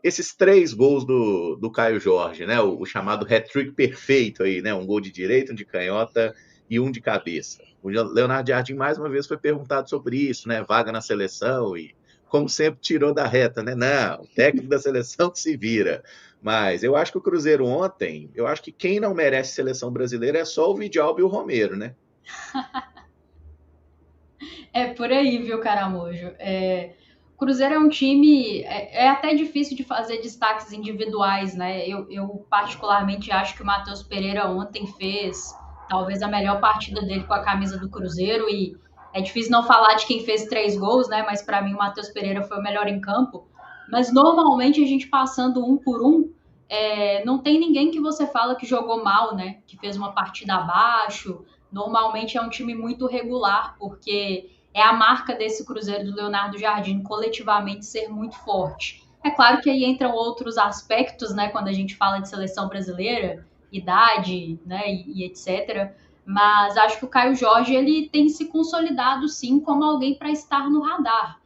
esses 3 gols do Caio Jorge, né? O chamado hat-trick perfeito aí, né? Um gol de direita, um de canhota e um de cabeça. O Leonardo Jardim mais uma vez foi perguntado sobre isso, né? Vaga na seleção e, como sempre, tirou da reta, né? Não, o técnico da seleção que se vira. Mas eu acho que o Cruzeiro ontem, eu acho que quem não merece seleção brasileira é só o Vidalba e o Romero, né? É por aí, viu, Caramujo? O Cruzeiro é um time. É até difícil de fazer destaques individuais, né? Eu particularmente acho que o Matheus Pereira ontem fez talvez a melhor partida dele com a camisa do Cruzeiro. E é difícil não falar de quem fez 3 gols, né? Mas para mim o Matheus Pereira foi o melhor em campo. Mas normalmente a gente passando um por um, não tem ninguém que você fala que jogou mal, né? Que fez uma partida abaixo. Normalmente é um time muito regular, porque é a marca desse Cruzeiro do Leonardo Jardim coletivamente ser muito forte. É claro que aí entram outros aspectos, né, quando a gente fala de seleção brasileira, idade, né, e etc. Mas acho que o Caio Jorge ele tem se consolidado sim como alguém para estar no radar.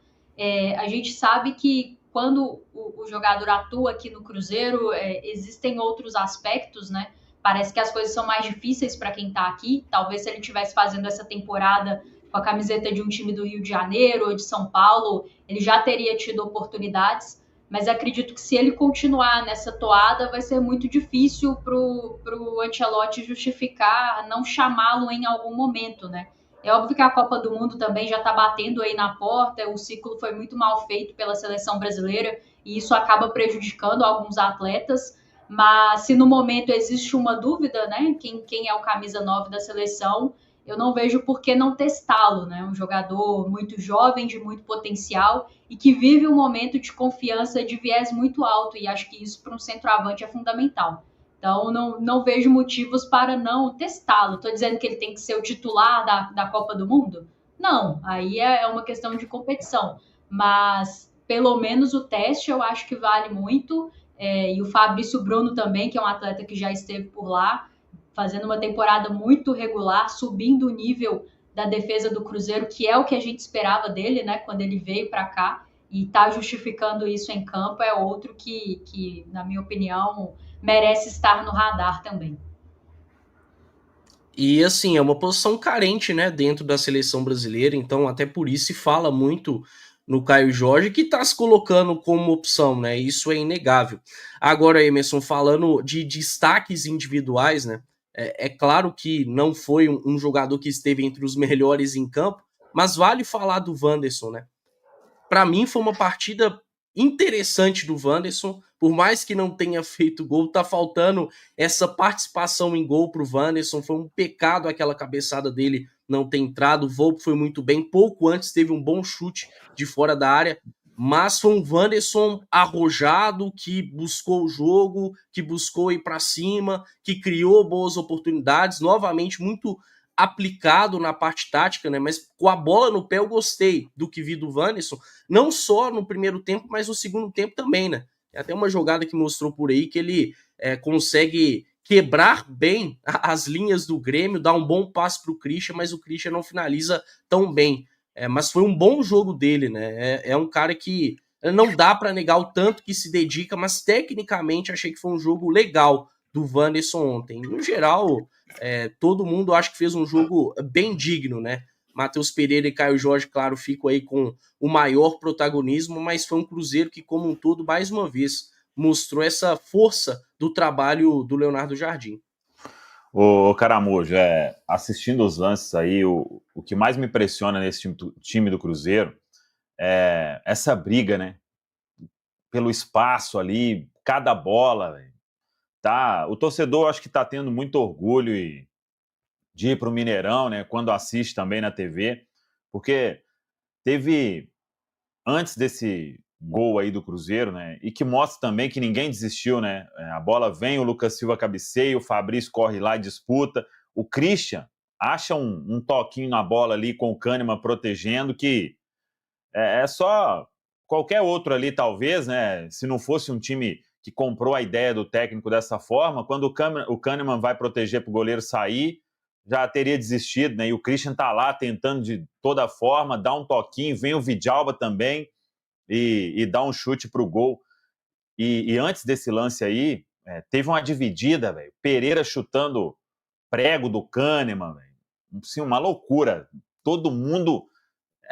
A gente sabe que quando o jogador atua aqui no Cruzeiro, existem outros aspectos, né? Parece que as coisas são mais difíceis para quem está aqui. Talvez se ele estivesse fazendo essa temporada com a camiseta de um time do Rio de Janeiro ou de São Paulo, ele já teria tido oportunidades, mas acredito que se ele continuar nessa toada, vai ser muito difícil para o Ancelotti justificar não chamá-lo em algum momento, né? É óbvio que a Copa do Mundo também já está batendo aí na porta, o ciclo foi muito mal feito pela seleção brasileira e isso acaba prejudicando alguns atletas, mas se no momento existe uma dúvida, né, quem é o camisa 9 da seleção, eu não vejo por que não testá-lo, né? Um jogador muito jovem, de muito potencial e que vive um momento de confiança de viés muito alto, e acho que isso para um centroavante é fundamental. Então, não vejo motivos para não testá-lo. Estou dizendo que ele tem que ser o titular da Copa do Mundo? Não, aí é uma questão de competição. Mas, pelo menos, o teste eu acho que vale muito. E o Fabrício Bruno também, que é um atleta que já esteve por lá, fazendo uma temporada muito regular, subindo o nível da defesa do Cruzeiro, que é o que a gente esperava dele, né, quando ele veio para cá, e está justificando isso em campo, é outro que, na minha opinião, merece estar no radar também. E assim, é uma posição carente, né, dentro da seleção brasileira, então até por isso se fala muito no Caio Jorge, que está se colocando como opção, né? Isso é inegável. Agora, Emerson, falando de destaques individuais, né? É claro que não foi um jogador que esteve entre os melhores em campo, mas vale falar do Wanderson, né? Para mim foi uma partida interessante do Wanderson, por mais que não tenha feito gol, tá faltando essa participação em gol pro Wanderson, foi um pecado aquela cabeçada dele não ter entrado, o Volpe foi muito bem, pouco antes teve um bom chute de fora da área, mas foi um Wanderson arrojado, que buscou o jogo, que buscou ir para cima, que criou boas oportunidades, novamente muito aplicado na parte tática, né? Mas com a bola no pé eu gostei do que vi do Wanderson, não só no primeiro tempo, mas no segundo tempo também, né? Tem até uma jogada que mostrou por aí que ele consegue quebrar bem as linhas do Grêmio, dar um bom passe para o Christian, mas o Christian não finaliza tão bem. Mas foi um bom jogo dele, né? É um cara que não dá para negar o tanto que se dedica, mas tecnicamente achei que foi um jogo legal do Wanderson ontem. No geral, todo mundo acho que fez um jogo bem digno, né? Matheus Pereira e Caio Jorge, claro, ficam aí com o maior protagonismo, mas foi um Cruzeiro que, como um todo, mais uma vez, mostrou essa força do trabalho do Leonardo Jardim. Ô Caramujo, assistindo os lances aí, o que mais me impressiona nesse time do Cruzeiro é essa briga, né? Pelo espaço ali, cada bola, véio. Tá? O torcedor acho que tá tendo muito orgulho de ir pro Mineirão, né? Quando assiste também na TV, porque teve antes desse gol aí do Cruzeiro, né? E que mostra também que ninguém desistiu, né? A bola vem, o Lucas Silva cabeceia, o Fabrício corre lá e disputa. O Christian acha um toquinho na bola ali com o Kahneman protegendo, que é só qualquer outro ali, talvez, né? Se não fosse um time que comprou a ideia do técnico dessa forma, quando o Kahneman vai proteger para o goleiro sair, já teria desistido, né? E o Christian tá lá tentando de toda forma, dá um toquinho, vem o Vidalba também, e dá um chute para o gol. E antes desse lance aí, teve uma dividida, velho. Pereira chutando prego do Kahneman, velho. Assim, uma loucura. Todo mundo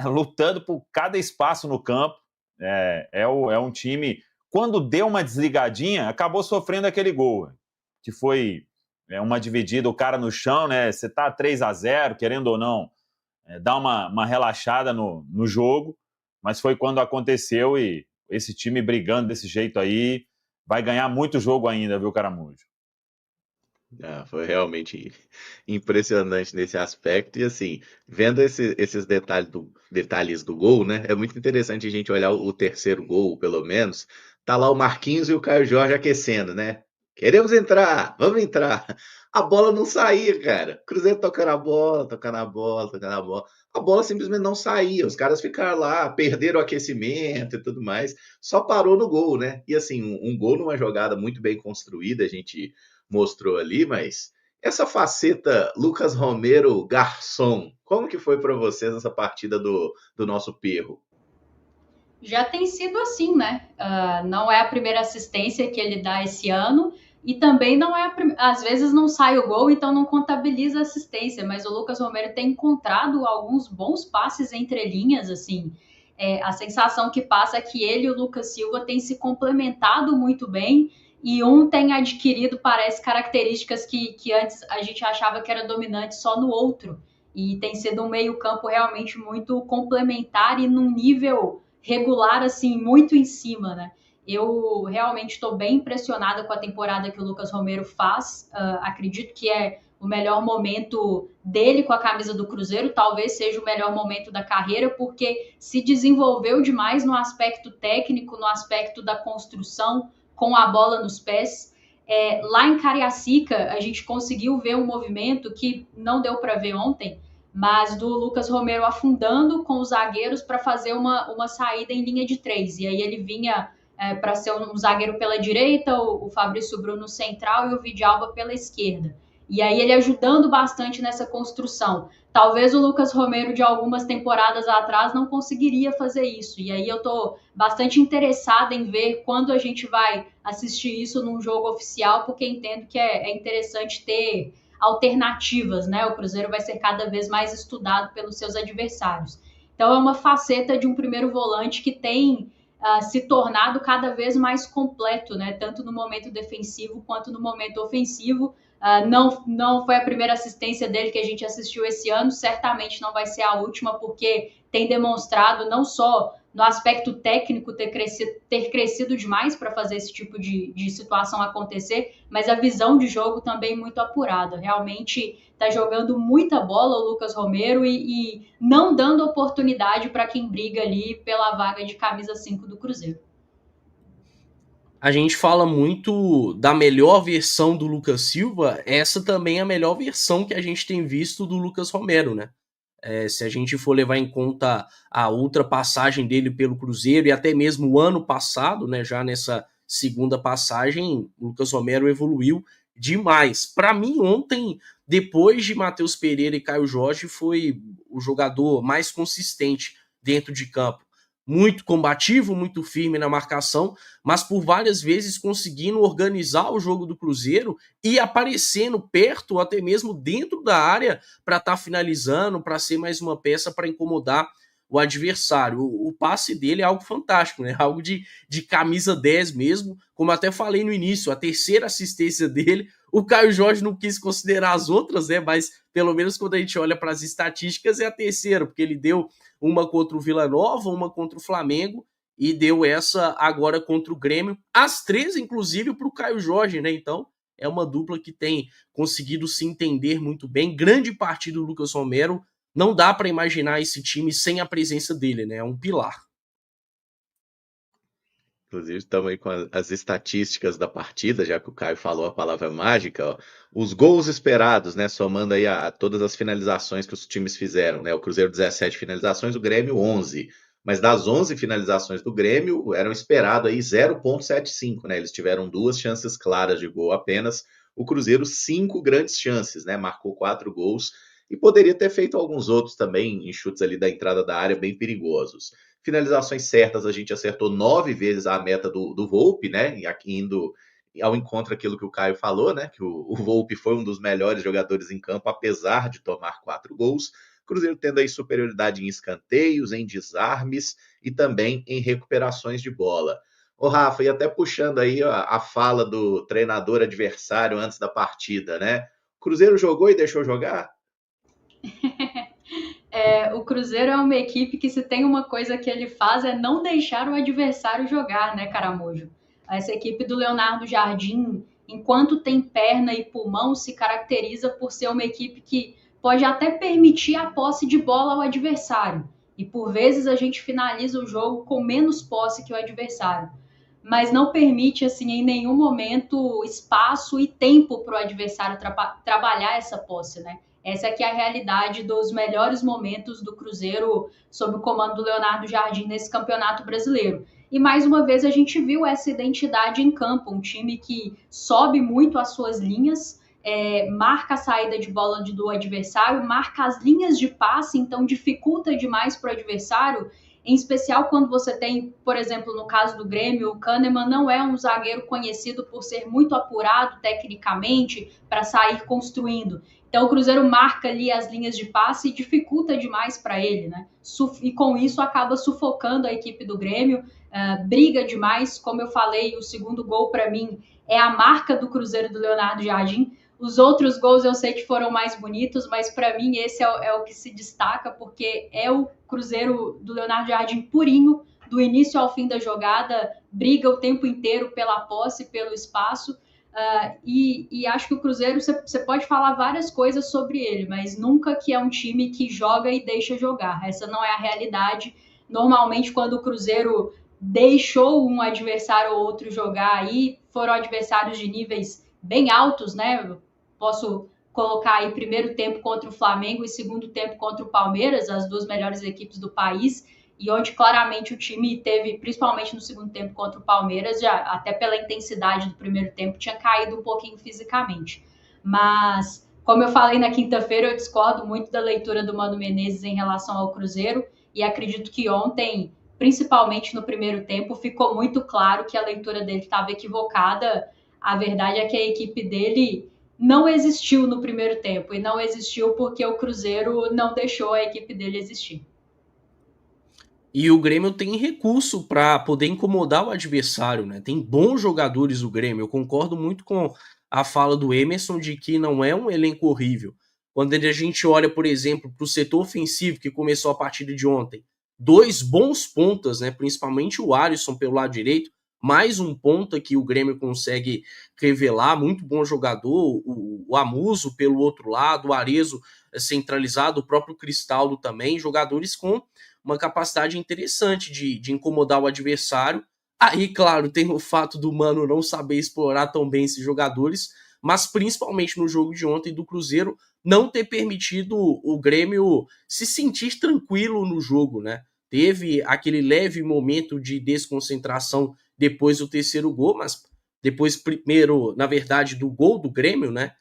lutando por cada espaço no campo. É um time... Quando deu uma desligadinha, acabou sofrendo aquele gol, véio, que foi uma dividida, o cara no chão, né? Você tá 3-0, querendo ou não, dá uma relaxada no jogo, mas foi quando aconteceu e esse time brigando desse jeito aí vai ganhar muito jogo ainda, viu, Caramujo? Foi realmente impressionante nesse aspecto. E assim, vendo esses detalhes do gol, né? É muito interessante a gente olhar o terceiro gol, pelo menos. Tá lá o Marquinhos e o Caio Jorge aquecendo, né? Queremos entrar, vamos entrar. A bola não saía, cara. Cruzeiro tocando a bola, tocando a bola, tocando a bola. A bola simplesmente não saía. Os caras ficaram lá, perderam o aquecimento e tudo mais. Só parou no gol, né? E assim, um gol numa jogada muito bem construída, a gente mostrou ali, mas essa faceta Lucas Romero garçom, como que foi para vocês essa partida do nosso Perro? Já tem sido assim, né? Não é a primeira assistência que ele dá esse ano e também não é às vezes não sai o gol, então não contabiliza a assistência, mas o Lucas Romero tem encontrado alguns bons passes entre linhas, assim. A sensação que passa é que ele e o Lucas Silva têm se complementado muito bem e um tem adquirido, parece, características que antes a gente achava que era dominante só no outro. E tem sido um meio-campo realmente muito complementar e num nível regular, assim, muito em cima, né? Eu realmente estou bem impressionada com a temporada que o Lucas Romero faz. Acredito que é o melhor momento dele com a camisa do Cruzeiro, talvez seja o melhor momento da carreira, porque se desenvolveu demais no aspecto técnico, no aspecto da construção, com a bola nos pés. Lá em Cariacica, a gente conseguiu ver um movimento que não deu para ver ontem, mas do Lucas Romero afundando com os zagueiros para fazer uma saída em linha de 3. E aí ele vinha para ser um zagueiro pela direita, o Fabrício Bruno central e o Vidalba pela esquerda. E aí ele ajudando bastante nessa construção. Talvez o Lucas Romero de algumas temporadas atrás não conseguiria fazer isso. E aí eu estou bastante interessada em ver quando a gente vai assistir isso num jogo oficial, porque entendo que é interessante ter alternativas, né? O Cruzeiro vai ser cada vez mais estudado pelos seus adversários. Então é uma faceta de um primeiro volante que tem se tornado cada vez mais completo, né? Tanto no momento defensivo quanto no momento ofensivo. Não foi a primeira assistência dele que a gente assistiu esse ano, certamente não vai ser a última, porque tem demonstrado não só no aspecto técnico ter crescido demais para fazer esse tipo de situação acontecer, mas a visão de jogo também muito apurada. Realmente está jogando muita bola o Lucas Romero e não dando oportunidade para quem briga ali pela vaga de camisa 5 do Cruzeiro. A gente fala muito da melhor versão do Lucas Silva, essa também é a melhor versão que a gente tem visto do Lucas Romero, né? Se a gente for levar em conta a ultrapassagem dele pelo Cruzeiro e até mesmo o ano passado, né, já nessa segunda passagem, o Lucas Romero evoluiu demais. Para mim, ontem, depois de Matheus Pereira e Caio Jorge, foi o jogador mais consistente dentro de campo. Muito combativo, muito firme na marcação, mas por várias vezes conseguindo organizar o jogo do Cruzeiro e aparecendo perto ou até mesmo dentro da área para estar finalizando, para ser mais uma peça para incomodar o adversário. O passe dele é algo fantástico, né? Algo de camisa 10 mesmo, como eu até falei no início, a terceira assistência dele, o Caio Jorge não quis considerar as outras, né? Mas pelo menos quando a gente olha para as estatísticas é a terceira, porque ele deu uma contra o Vila Nova, uma contra o Flamengo e deu essa agora contra o Grêmio, as três inclusive para o Caio Jorge, né? Então é uma dupla que tem conseguido se entender muito bem. Grande partida do Lucas Romero. Não dá para imaginar esse time sem a presença dele, né? É um pilar. Inclusive, estamos aí com as estatísticas da partida, já que o Caio falou a palavra mágica, ó. Os gols esperados, né? Somando aí a todas as finalizações que os times fizeram, né? O Cruzeiro 17 finalizações, o Grêmio 11. Mas das 11 finalizações do Grêmio, eram esperado aí 0,75, né? Eles tiveram 2 chances claras de gol apenas. O Cruzeiro, 5 grandes chances, né? Marcou 4 gols e poderia ter feito alguns outros também em chutes ali da entrada da área bem perigosos. Finalizações certas, a gente acertou 9 vezes a meta do Volpi, né? E aqui indo ao encontro daquilo que o Caio falou, né? Que o Volpi foi um dos melhores jogadores em campo, apesar de tomar 4 gols. Cruzeiro tendo aí superioridade em escanteios, em desarmes e também em recuperações de bola. Ô Rafa, e até puxando aí a fala do treinador adversário antes da partida, né? O Cruzeiro jogou e deixou jogar? O Cruzeiro é uma equipe que, se tem uma coisa que ele faz, é não deixar o adversário jogar, né, Caramujo? Essa equipe do Leonardo Jardim, enquanto tem perna e pulmão, se caracteriza por ser uma equipe que pode até permitir a posse de bola ao adversário. E por vezes a gente finaliza o jogo com menos posse que o adversário. Mas não permite, assim, em nenhum momento, espaço e tempo para o adversário trabalhar essa posse, né? Essa aqui é a realidade dos melhores momentos do Cruzeiro sob o comando do Leonardo Jardim nesse Campeonato Brasileiro. E mais uma vez a gente viu essa identidade em campo, um time que sobe muito as suas linhas, marca a saída de bola do adversário, marca as linhas de passe, então dificulta demais para o adversário, em especial quando você tem, por exemplo, no caso do Grêmio, o Kahneman não é um zagueiro conhecido por ser muito apurado tecnicamente para sair construindo. Então o Cruzeiro marca ali as linhas de passe e dificulta demais para ele, né? E com isso acaba sufocando a equipe do Grêmio, briga demais. Como eu falei, o segundo gol para mim é a marca do Cruzeiro do Leonardo Jardim. Os outros gols eu sei que foram mais bonitos, mas para mim esse é o que se destaca, porque é o Cruzeiro do Leonardo Jardim purinho, do início ao fim da jogada, briga o tempo inteiro pela posse, pelo espaço. E acho que o Cruzeiro, você pode falar várias coisas sobre ele, mas nunca que é um time que joga e deixa jogar. Essa não é a realidade. Normalmente, quando o Cruzeiro deixou um adversário ou outro jogar, aí foram adversários de níveis bem altos, né? Posso colocar aí primeiro tempo contra o Flamengo e segundo tempo contra o Palmeiras, as duas melhores equipes do país, e onde claramente o time teve, principalmente no segundo tempo contra o Palmeiras, já até pela intensidade do primeiro tempo, tinha caído um pouquinho fisicamente. Mas, como eu falei na quinta-feira, eu discordo muito da leitura do Mano Menezes em relação ao Cruzeiro, e acredito que ontem, principalmente no primeiro tempo, ficou muito claro que a leitura dele estava equivocada. A verdade é que a equipe dele não existiu no primeiro tempo, e não existiu porque o Cruzeiro não deixou a equipe dele existir. E o Grêmio tem recurso para poder incomodar o adversário, né? Tem bons jogadores o Grêmio. Eu concordo muito com a fala do Emerson de que não é um elenco horrível. Quando a gente olha, por exemplo, para o setor ofensivo que começou a partida de ontem, 2 bons pontas, né? Principalmente o Alisson pelo lado direito, mais um ponta que o Grêmio consegue revelar, muito bom jogador, o Amuso pelo outro lado, o Arezzo centralizado, o próprio Cristaldo também, jogadores com uma capacidade interessante de incomodar o adversário. Aí, claro, tem o fato do Mano não saber explorar tão bem esses jogadores, mas principalmente no jogo de ontem do Cruzeiro, não ter permitido o Grêmio se sentir tranquilo no jogo, né? Teve aquele leve momento de desconcentração depois do terceiro gol, mas depois, primeiro, na verdade, do gol do Grêmio, né?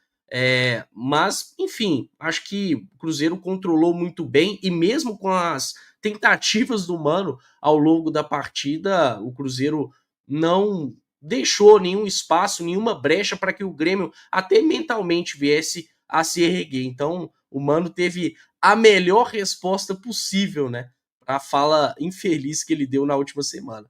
Mas, enfim, acho que o Cruzeiro controlou muito bem, e mesmo com as tentativas do Mano ao longo da partida, o Cruzeiro não deixou nenhum espaço, nenhuma brecha para que o Grêmio até mentalmente viesse a se erguer. Então, o Mano teve a melhor resposta possível, né, para a fala infeliz que ele deu na última semana.